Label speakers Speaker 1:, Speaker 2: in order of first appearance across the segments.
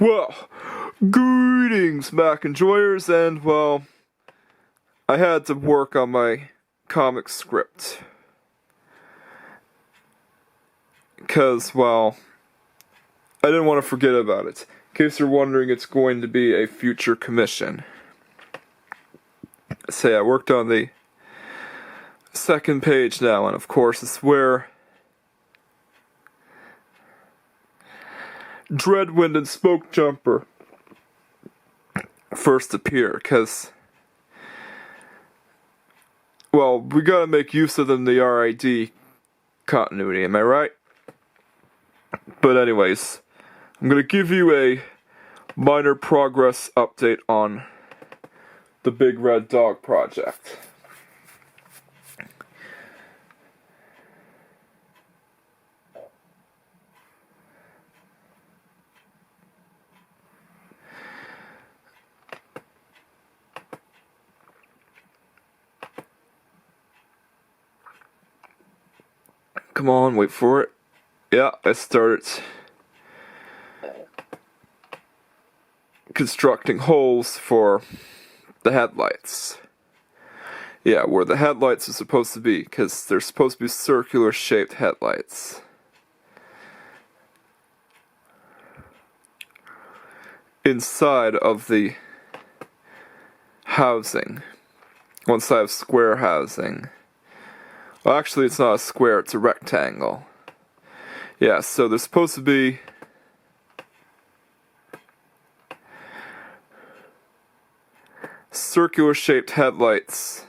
Speaker 1: Well, greetings, Mac enjoyers, and, well, I had to work on my comic script. Because, well, I didn't want to forget about it. In case you're wondering, it's going to be a future commission. Say, I worked on the second page now, and of course, it's where Dreadwind and Smoke Jumper first appear, because, well, we gotta make use of them in the RID continuity, am I right? But anyways, I'm gonna give you a minor progress update on the Big Red Dog project. Come on, wait for it. Yeah, I started constructing holes for the headlights. Yeah, where the headlights are supposed to be, because they're supposed to be circular shaped headlights. Inside of the housing. Once I have square housing. Well, actually, it's not a square, it's a rectangle. Yeah, so there's supposed to be circular-shaped headlights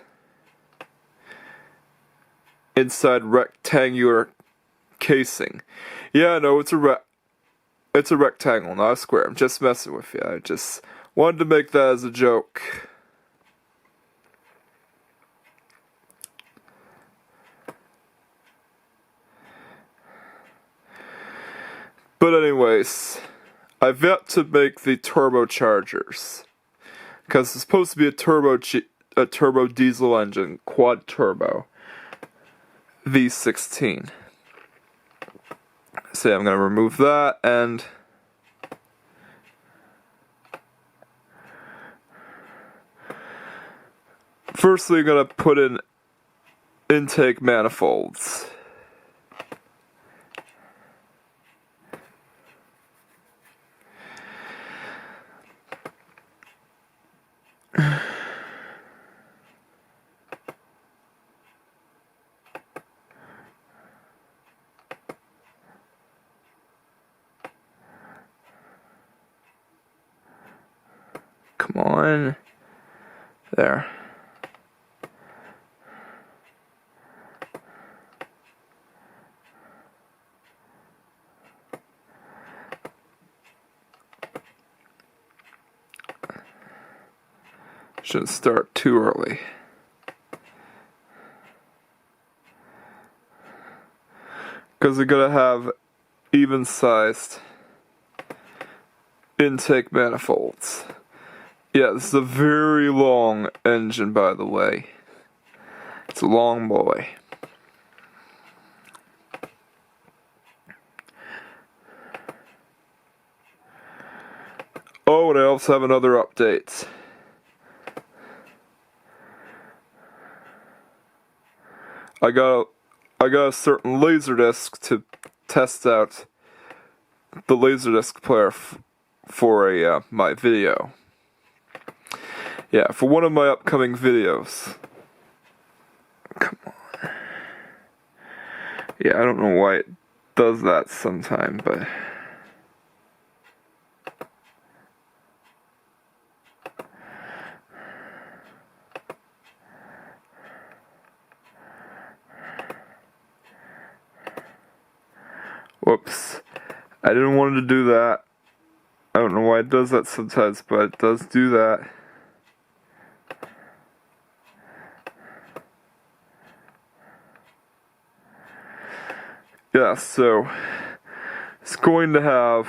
Speaker 1: inside rectangular casing. Yeah, no, it's a rectangle, not a square. I'm just messing with you. I just wanted to make that as a joke. But anyways, I've yet to make the turbochargers, because it's supposed to be a turbo diesel engine, quad turbo, V16. So I'm going to remove that, and firstly I'm going to put in intake manifolds. Come on. There. Shouldn't start too early. Because they're gonna have even-sized intake manifolds. Yeah, this is a very long engine, by the way. It's a long boy. Oh, and I also have another update. I got a certain Laserdisc to test out the Laserdisc player for my video. Yeah, for one of my upcoming videos. Come on. Yeah, I don't know why it does that sometime, but whoops. I didn't want it to do that. I don't know why it does that sometimes, but it does do that. Yeah, so it's going to have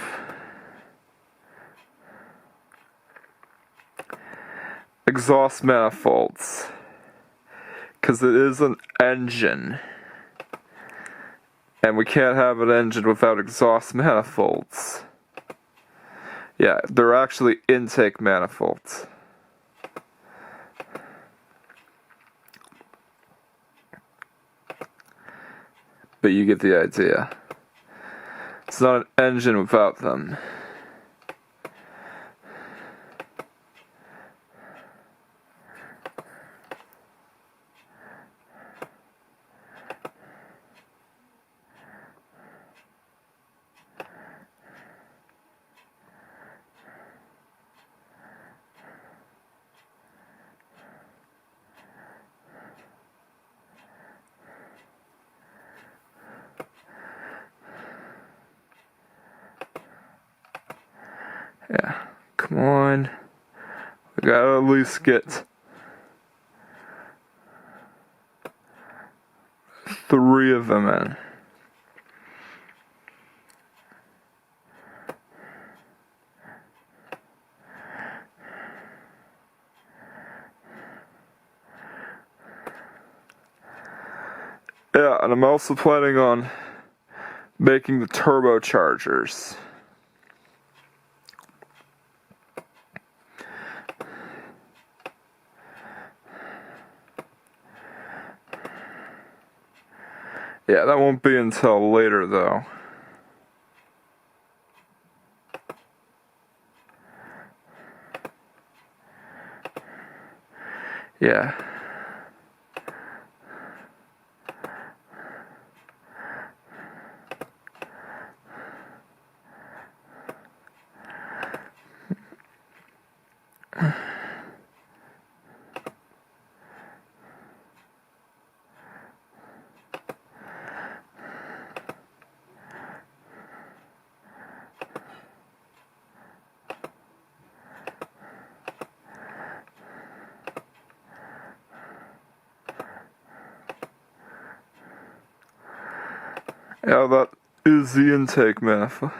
Speaker 1: exhaust manifolds, because it is an engine. And we can't have an engine without exhaust manifolds. Yeah, they're actually intake manifolds. But you get the idea. It's not an engine without them. Yeah, come on. We gotta at least get 3 of them in. Yeah, and I'm also planning on making the turbochargers. Yeah, that won't be until later, though. Yeah. Yeah, that is the intake manifold.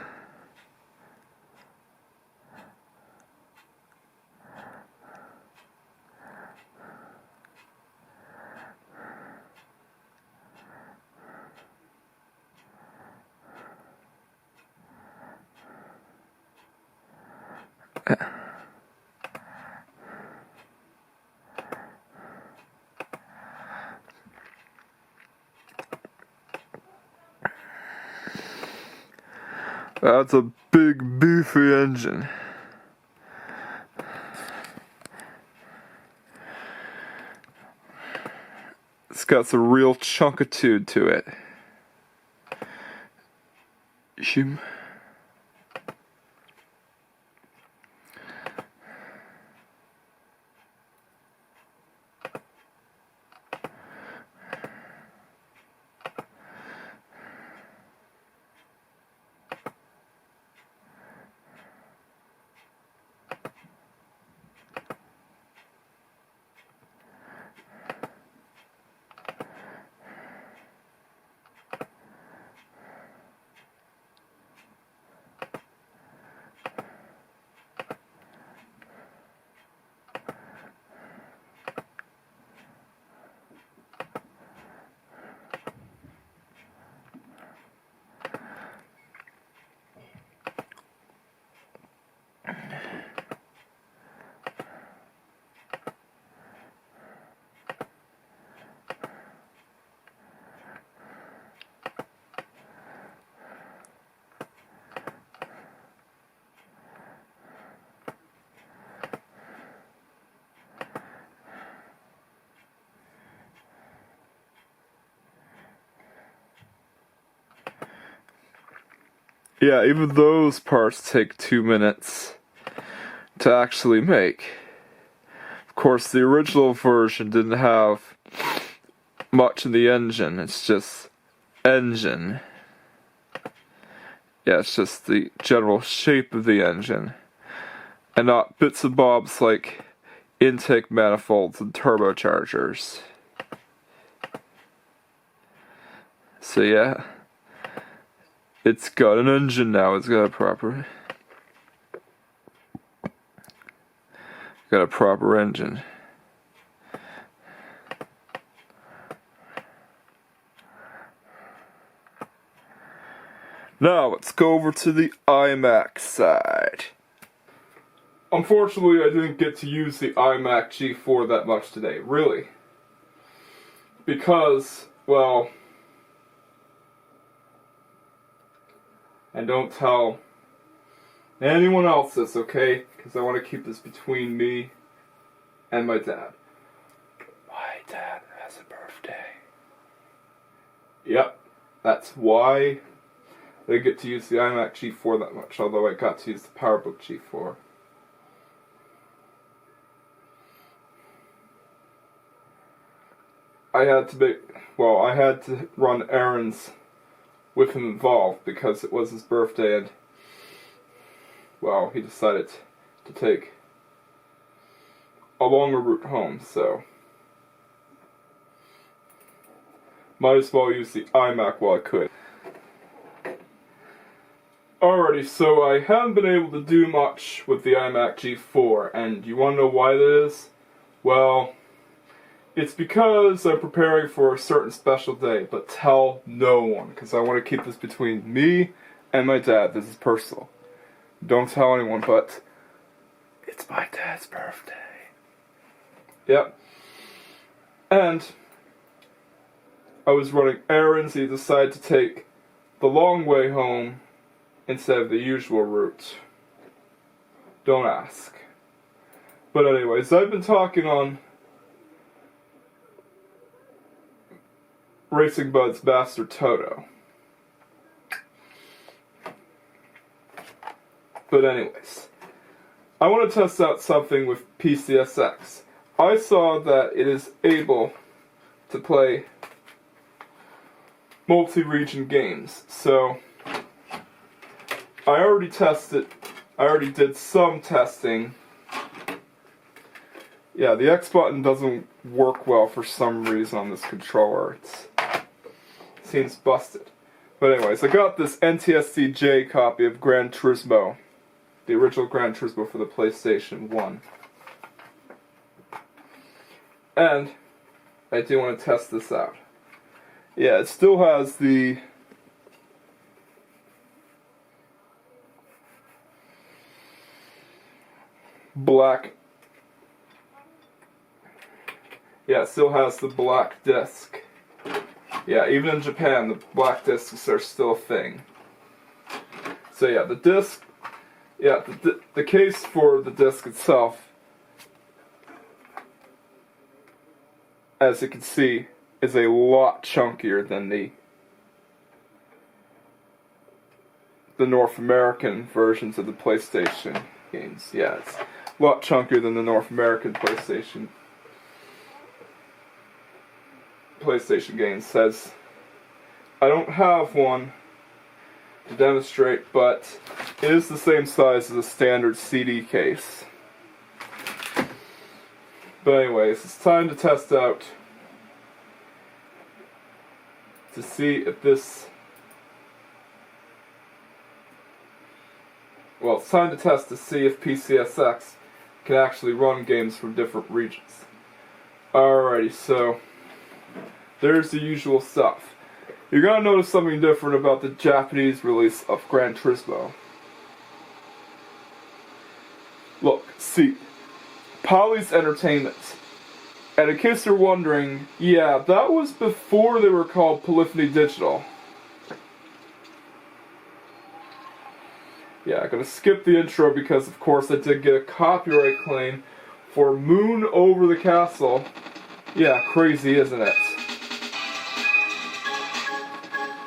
Speaker 1: That's a big, beefy engine. It's got some real chunkitude to it. Shim. Yeah, even those parts take 2 minutes to actually make. Of course, the original version didn't have much in the engine. It's just engine. Yeah, it's just the general shape of the engine. And not bits and bobs like intake manifolds and turbochargers. So yeah, it's got an engine now. It's got a proper engine. Now let's go over to the iMac side. Unfortunately, I didn't get to use the iMac G4 that much today, really. Because, well, and don't tell anyone else this, okay? Because I want to keep this between me and my dad. My dad has a birthday. Yep, that's why I didn't get to use the iMac G4 that much, although I got to use the PowerBook G4. I had to run errands with him involved because it was his birthday and, well, he decided to take a longer route home, so might as well use the iMac while I could. Alrighty, so I haven't been able to do much with the iMac G4, and you want to know why that is? Well, it's because I'm preparing for a certain special day, but tell no one, because I want to keep this between me and my dad. This is personal. Don't tell anyone, but it's my dad's birthday. Yep. And I was running errands, he decided to take the long way home instead of the usual route. Don't ask. But anyways, I've been talking on Racing Bud's Master Toto. But anyways, I want to test out something with PCSX. I saw that it is able to play multi-region games, so I already did some testing. Yeah, the X button doesn't work well for some reason on this controller. It seems busted. But anyways, I got this NTSC-J copy of Gran Turismo, the original Gran Turismo for the PlayStation 1. And I do want to test this out. Yeah, it still has the black. Yeah, it still has the black disc. Yeah, even in Japan, the black discs are still a thing. So yeah, the disc. Yeah, the case for the disc itself, as you can see, is a lot chunkier than the North American versions of the PlayStation games. Yeah, it's a lot chunkier than the North American PlayStation games. Says I don't have one to demonstrate, but it is the same size as a standard CD case. But anyways, it's time to test out to see if this... Well, it's time to test to see if PCSX can actually run games from different regions. Alrighty, so there's the usual stuff. You're gonna notice something different about the Japanese release of Gran Turismo. Look, see, Poly's Entertainment. And in case you're wondering, yeah, that was before they were called Polyphony Digital. Yeah, I'm gonna skip the intro because, of course, I did get a copyright claim for Moon Over the Castle. Yeah, crazy, isn't it?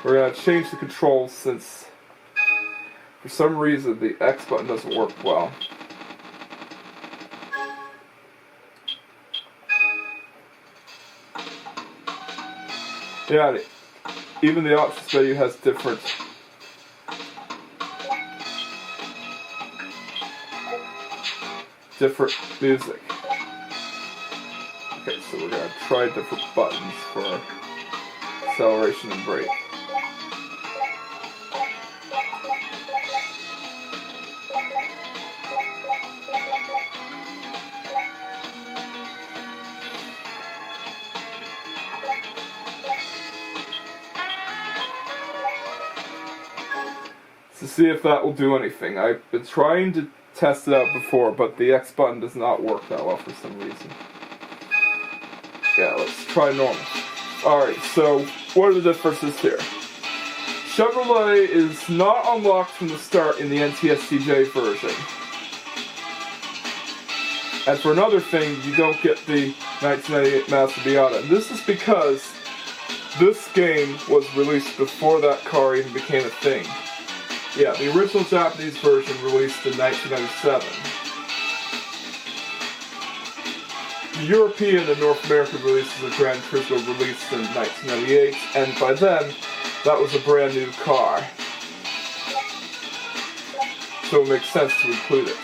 Speaker 1: We're gonna change the controls since, for some reason, the X button doesn't work well. Yeah, even the options menu has different music. Okay, so we're gonna try different buttons for acceleration and brake. To see if that will do anything. I've been trying to tested out before, but the X button does not work that well for some reason. Yeah, let's try normal. Alright, so what are the differences here? Chevrolet is not unlocked from the start in the NTSCJ version. And for another thing, you don't get the 1998 Master Miata. This is because this game was released before that car even became a thing. Yeah, the original Japanese version released in 1997. The European and North American releases of Gran Turismo released in 1998, and by then, that was a brand new car. So it makes sense to include it.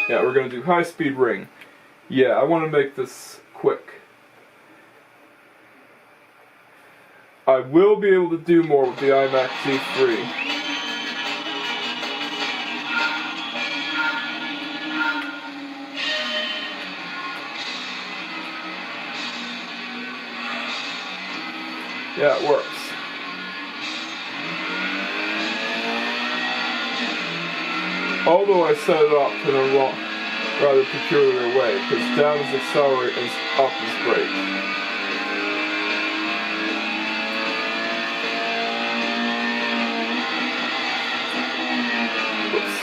Speaker 1: Yeah, we're going to do high-speed ring. Yeah, I want to make this quick. I will be able to do more with the iMac G3. Yeah, it works. Although I set it up in a rather peculiar way, because down is accelerate and up is brake. Whoops.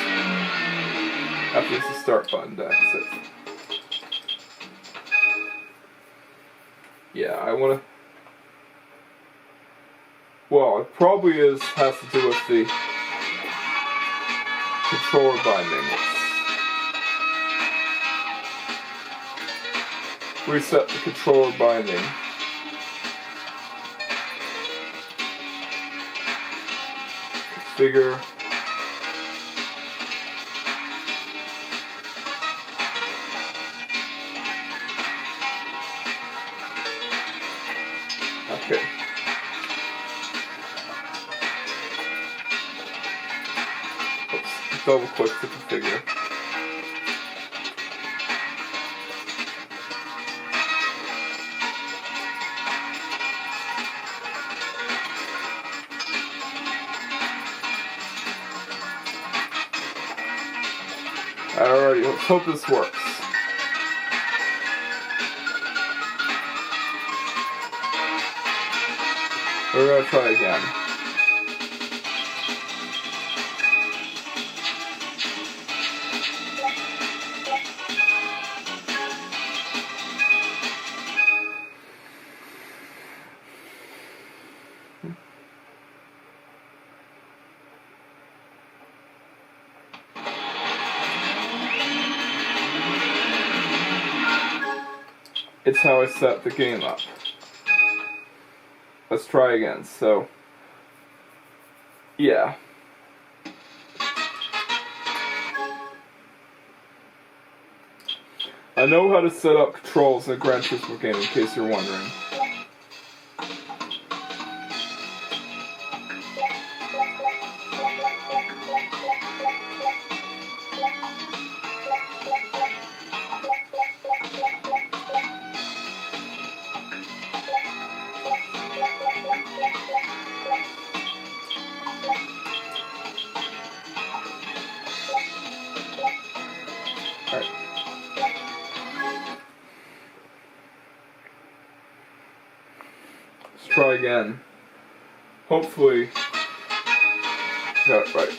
Speaker 1: Have to use the start button to exit. Yeah, I want to... Well, it probably has to do with the controller binding. Reset the controller binding. Configure. Okay. Oops. Double click to configure. Alrighty, let's hope this works. We're gonna try again. It's how I set the game up. Let's try again. So, yeah. I know how to set up controls in a Gran Turismo game, in case you're wondering. Alright. Let's try again. Hopefully, got it right.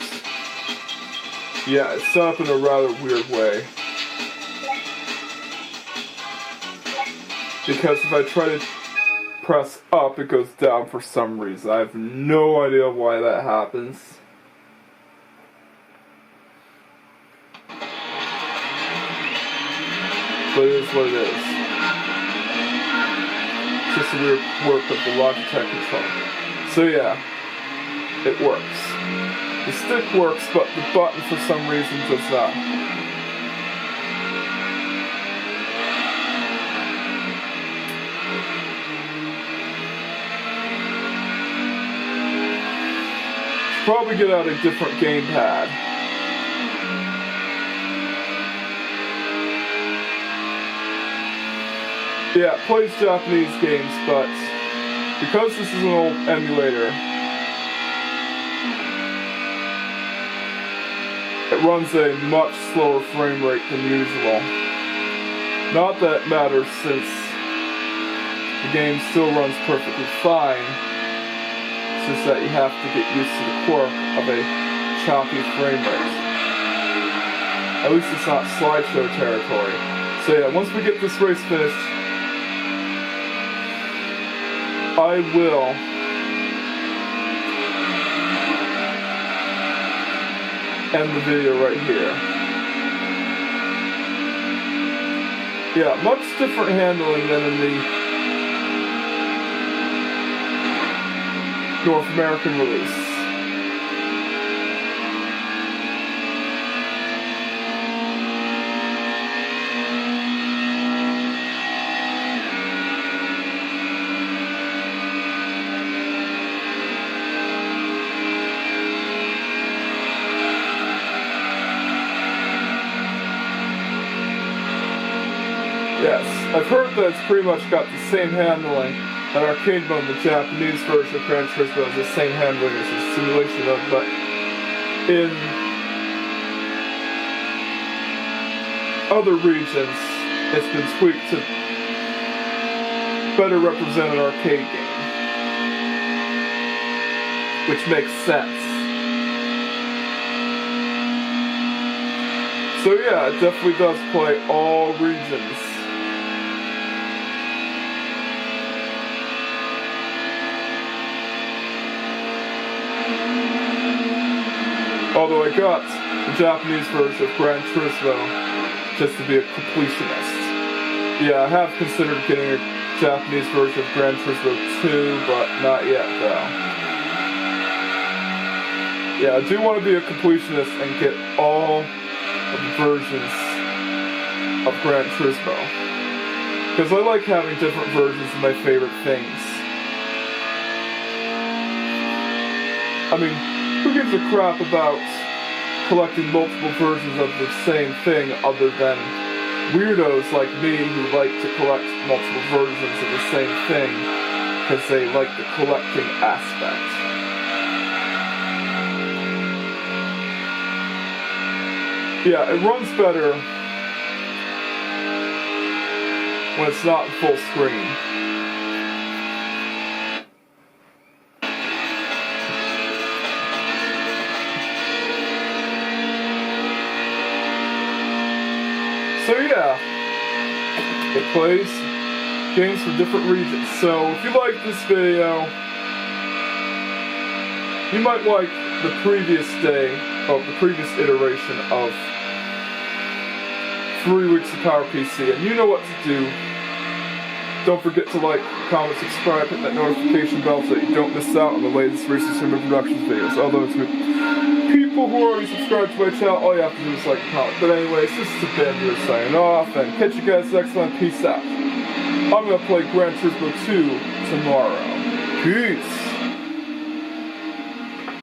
Speaker 1: Yeah, it's set up in a rather weird way. Because if I try to press up, it goes down for some reason. I have no idea why that happens. But it is what it is. It's just a weird work of the Logitech controller. So yeah, it works. The stick works, but the button for some reason does not. Probably get out a different gamepad. Yeah, it plays Japanese games, but because this is an old emulator, it runs a much slower frame rate than usual. Not that it matters, since the game still runs perfectly fine. It's just that you have to get used to the quirk of a choppy frame rate. At least it's not slideshow territory. So yeah, once we get this race finished, I will end the video right here. Yeah, much different handling than in the North American release. Yes, I've heard that it's pretty much got the same handling. That arcade mode, the Japanese version of Gran Turismo, has the same handling as the simulation mode, but in other regions, it's been tweaked to better represent an arcade game, which makes sense. So yeah, it definitely does play all regions. Although I got the Japanese version of Gran Turismo just to be a completionist. Yeah, I have considered getting a Japanese version of Gran Turismo 2, but not yet though. Yeah, I do want to be a completionist and get all of the versions of Gran Turismo. Because I like having different versions of my favorite things. I mean, who gives a crap about collecting multiple versions of the same thing other than weirdos like me who like to collect multiple versions of the same thing because they like the collecting aspect. Yeah, it runs better when it's not full screen. So yeah, it plays games for different regions. So if you like this video, you might like the previous day, the previous iteration of 3 Weeks of PowerPC, and you know what to do. Don't forget to like, comment, subscribe, hit that notification bell so that you don't miss out on the latest Research and Productions videos. Although to people who already subscribed to my channel, all you have to do is like and comment. But anyways, this is the Ben here signing off, and catch you guys next time. Peace out. I'm gonna play Gran Turismo 2 tomorrow. Peace.